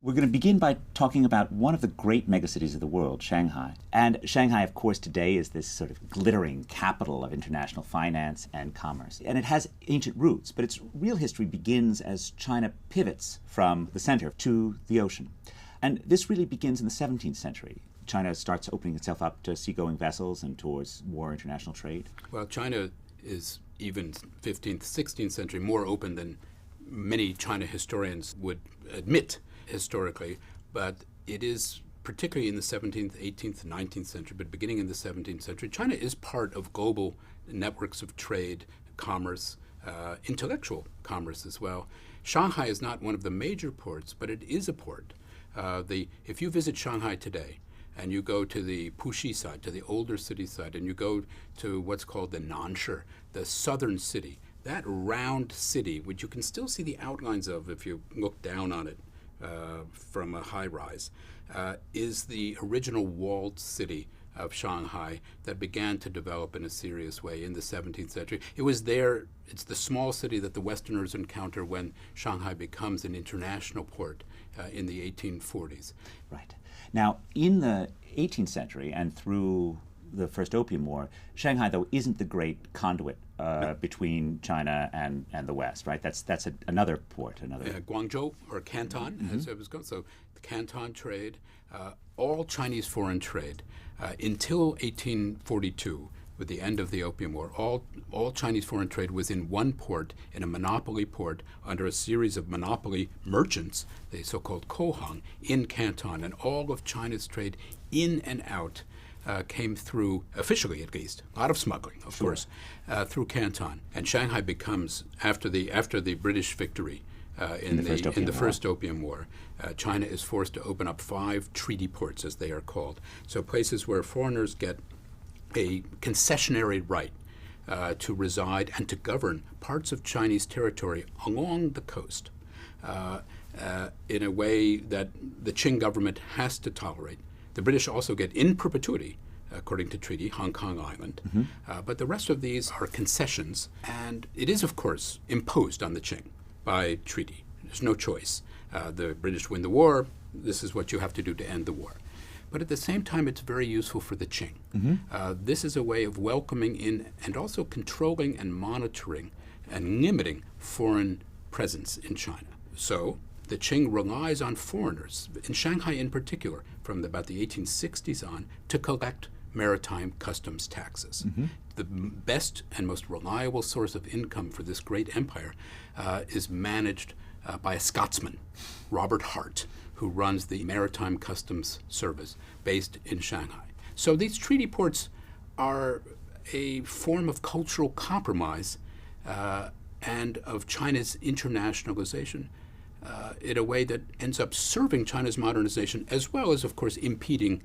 We're going to begin by talking about one of the great megacities of the world, Shanghai. And Shanghai, of course, today is this sort of glittering capital of international finance and commerce. And it has ancient roots, but its real history begins as China pivots from the center to the ocean. And this really begins in the 17th century. China starts opening itself up to seagoing vessels and towards more international trade. Well, China is even 15th, 16th century more open than many China historians would admit historically, but it is particularly in the 17th, 18th, 19th century, but beginning in the 17th century, China is part of global networks of trade, commerce, intellectual commerce as well. Shanghai is not one of the major ports, but it is a port. If you visit Shanghai today, and you go to the Puxi side, to the older city side, and you go to what's called the Nanshi, the southern city, that round city, which you can still see the outlines of if you look down on it from a high rise, is the original walled city of Shanghai that began to develop in a serious way in the 17th century. It was there, it's the small city that the Westerners encounter when Shanghai becomes an international port in the 1840s. Right. Now, in the 18th century and through the First Opium War, Shanghai, though, isn't the great conduit between China and the West, right? That's another port, Guangzhou, or Canton, as it was called. So the Canton trade, all Chinese foreign trade, until 1842, with the end of the Opium War, all Chinese foreign trade was in one port, in a monopoly port, under a series of monopoly merchants, the so-called Kohang, in Canton. And all of China's trade in and out came through, officially at least, a lot of smuggling, of course, through Canton. And Shanghai becomes, after the British victory in the First Opium War, China is forced to open up 5 treaty ports, as they are called. So places where foreigners get a concessionary right to reside and to govern parts of Chinese territory along the coast in a way that the Qing government has to tolerate. The British also get in perpetuity, according to treaty, Hong Kong Island. But the rest of these are concessions, and it is, of course, imposed on the Qing by treaty. There's no choice. The British win the war. This is what you have to do to end the war. But at the same time, it's very useful for the Qing. This is a way of welcoming in and also controlling and monitoring and limiting foreign presence in China. So the Qing relies on foreigners, in Shanghai in particular, from about the 1860s on, to collect maritime customs taxes. The best and most reliable source of income for this great empire is managed by a Scotsman, Robert Hart, who runs the Maritime Customs Service based in Shanghai. So these treaty ports are a form of cultural compromise and of China's internationalization in a way that ends up serving China's modernization as well as, of course, impeding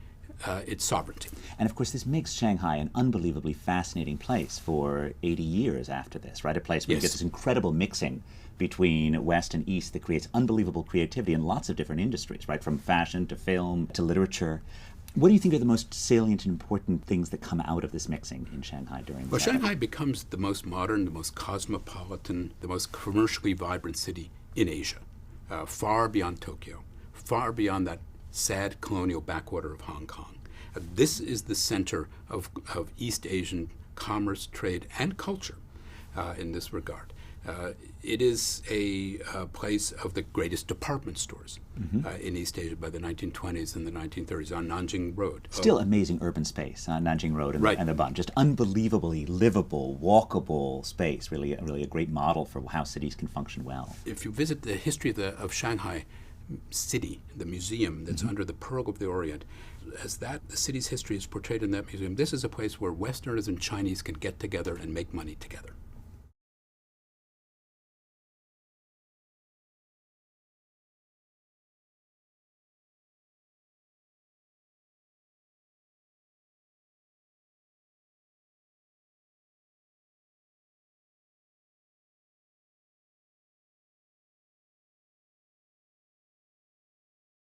its sovereignty. And of course, this makes Shanghai an unbelievably fascinating place for 80 years after this, right? A place where you get this incredible mixing between West and East that creates unbelievable creativity in lots of different industries, right? From fashion to film to literature. What do you think are the most salient and important things that come out of this mixing in Shanghai during this? Well, Shanghai becomes the most modern, the most cosmopolitan, the most commercially vibrant city in Asia, far beyond Tokyo, far beyond that sad colonial backwater of Hong Kong. This is the center of East Asian commerce, trade, and culture in this regard. It is a place of the greatest department stores in East Asia by the 1920s and the 1930s on Nanjing Road. Still amazing urban space on Nanjing Road and the Bund. Just unbelievably livable, walkable space. Really a great model for how cities can function well. If you visit the history of Shanghai city, the museum that's under the Pearl of the Orient, the city's history is portrayed in that museum, this is a place where Westerners and Chinese can get together and make money together.